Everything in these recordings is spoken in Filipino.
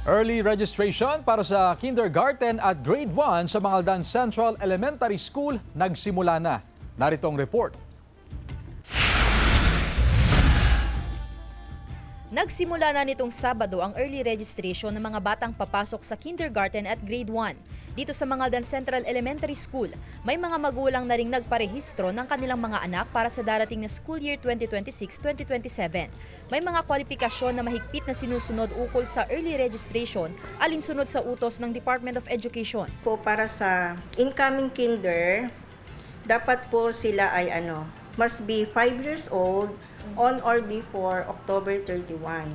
Early registration para sa kindergarten at grade 1 sa Mangaldan Central Elementary School nagsimula na. Narito ang report. Nagsimula na nitong Sabado ang early registration ng mga batang papasok sa kindergarten at grade 1. Dito sa Mangaldan Central Elementary School, may mga magulang na ring nagparehistro ng kanilang mga anak para sa darating na school year 2026-2027. May mga kwalifikasyon na mahigpit na sinusunod ukol sa early registration alinsunod sa utos ng Department of Education. Po para sa incoming kinder, dapat po sila ay must be 5 years old on or before October 31,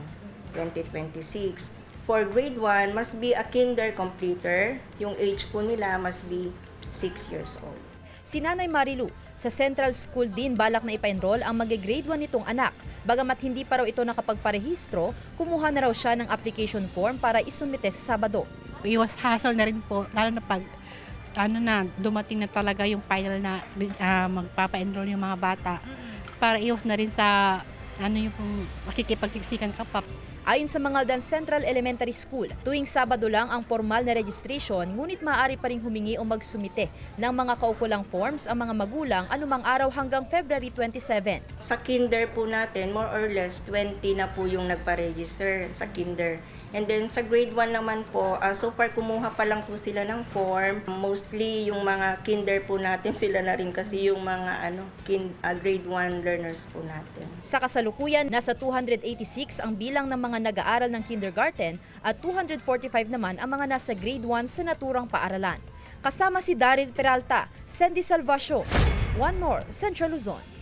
2026. For grade 1, must be a kinder completer. Yung age po nila must be 6 years old. Si Nanay Marilu, sa Central School din balak na ipa-enroll ang mag-grade 1 nitong anak. Bagamat hindi pa raw ito nakapagparehistro, kumuha na raw siya ng application form para isumite sa Sabado. Iwas hassle na rin po, lalo na pag dumating na talaga yung final na magpapa-enroll yung mga bata. Para iwas na rin sa yung makikipagsiksikan ka pa. Ayon sa Mangaldan Central Elementary School, tuwing Sabado lang ang formal na registration, ngunit maaari pa rin humingi o magsumite ng mga kaukulang forms ang mga magulang anumang araw hanggang February 27. Sa kinder po natin, more or less 20 na po yung nagpa-register sa kinder. And then sa grade 1 naman po, so far kumuha pa lang po sila ng form. Mostly yung mga kinder po natin sila na rin kasi yung mga grade 1 learners po natin. Sa kasalukuyan, nasa 286 ang bilang ng mga nag-aaral ng kindergarten at 245 naman ang mga nasa grade 1 sa naturang paaralan. Kasama si Daryl Peralta, Sandy Salvacio, One North, Central Luzon.